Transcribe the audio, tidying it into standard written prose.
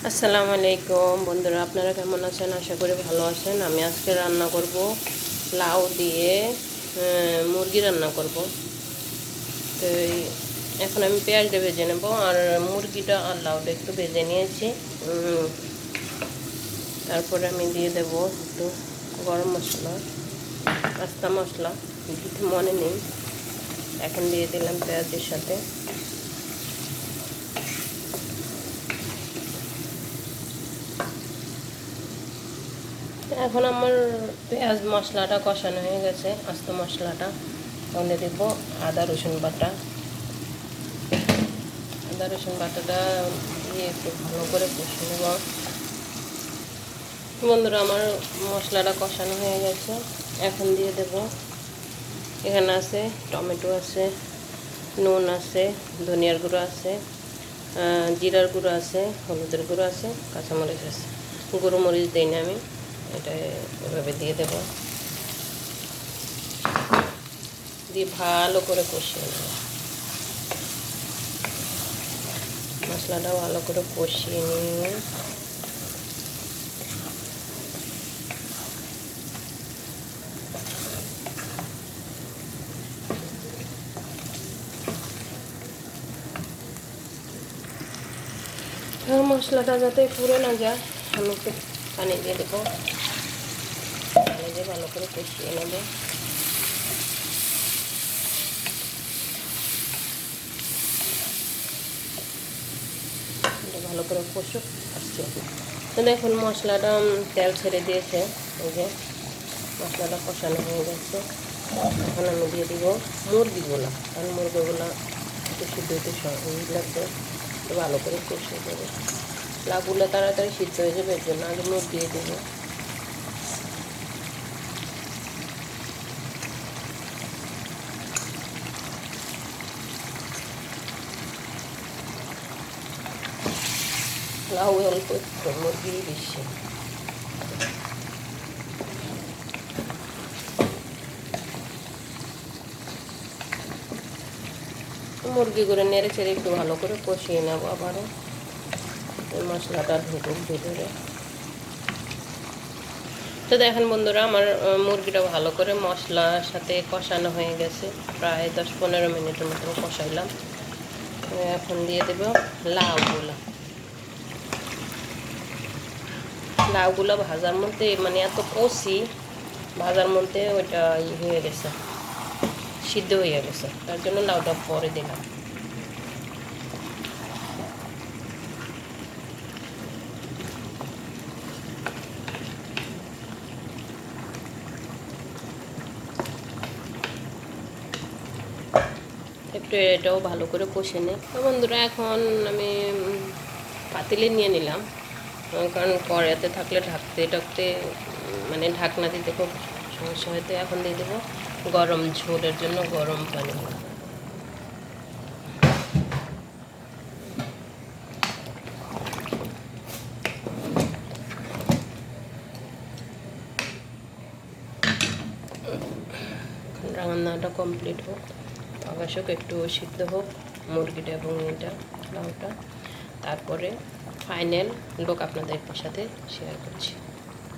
আসসালামু আলাইকুম বন্ধুরা, আপনারা কেমন আছেন? আশা করি ভালো আছেন। আমি আজকে রান্না করব লাউ দিয়ে মুরগি রান্না করব। তো এখন আমি পেঁয়াজটা ভেজে নেব, আর মুরগিটা আর লাউটা একটু ভেজে নিয়েছি। তারপরে আমি দিয়ে দেব একটু গরম মশলা, আস্তা মশলা, দিতে মনে নেই, এখন দিয়ে দিলাম পেঁয়াজের সাথে। এখন আমার পেঁয়াজ মশলাটা কষানো হয়ে গেছে, আস্ত মশলাটা। ওখানে দেব আদা রসুন বাটা। আদা রসুন বাটাটা দিয়ে একটু ভালো করে কষিয়ে নেব। বন্ধুরা, আমার মশলাটা কষানো হয়ে গেছে, এখন দিয়ে দেব, এখানে আছে টমেটো আছে, নুন আছে, ধনিয়ার গুঁড়ো আছে, জিরার গুঁড়ো আছে, হলুদের গুঁড়ো আছে, কাঁচামরিচ আছে। গুঁড়ো মরিচ দিই না আমি, এটা এভাবে দিয়ে দেব, দিয়ে ভালো করে কষিয়ে নেব। মশলাটা ভালো করে কষিয়ে নিয়ে মশলাটা যাতে পুড়ে না যায়, আমি একটু পানি দিয়ে দেবো। পানি দিয়ে ভালো করে কষিয়ে নেব। ভালো করে কষুক, আসছে। তো দেখুন মশলাটা তেল ছেড়ে দিয়েছে, এই যে মশলাটা কষানো হয়ে গেছে। এখন আমি দিয়ে দিব মুরগিগুলো, কারণ মুরগিগুলো একটু সিদ্ধ হতে লাগবে, একটু ভালো করে কষিয়ে দেবো। লাউগুলো তাড়াতাড়ি সিদ্ধ হয়ে যাবে, এর জন্য আগে মুরগি দিয়ে দেবো। লাউ অল্প একটু, মুরগি বেশি। মুরগি করে নেড়ে চেড়ে একটু ভালো করে কষিয়ে নেব আবারও, মশলাটা ঢুকুক ভিতরে। তো দেখেন বন্ধুরা, আমার মুরগিটা ভালো করে মশলার সাথে কষানো হয়ে গেছে, প্রায় 10-15 মিনিটের মতো কষাইলাম। এখন দিয়ে দেব লাউগুলো ভাজার মধ্যে, মানে এত কষি ভাজার মধ্যে ওইটা হয়ে গেছে, সিদ্ধ হয়ে গেছে, তার জন্য লাউটা পরে দিলাম। একটু এটাও ভালো করে কষে নিই। তো বন্ধুরা, এখন আমি পাতিলে নিয়ে নিলাম, কারণ কড়াইতে থাকলে ঢাকতে ঢাকতে মানে ঢাকনা দিতে খুব সমস্যা হয়তো। এখন দিয়ে দেবো গরম ঝোলের জন্য গরম পানি। রান্নাটা কমপ্লিট হোক, অবশ্যক একটু সিদ্ধ হোক মুরগিটা এবং এটা লাউটা, তারপরে ফাইনাল লুক আপনাদের সাথে শেয়ার করছি।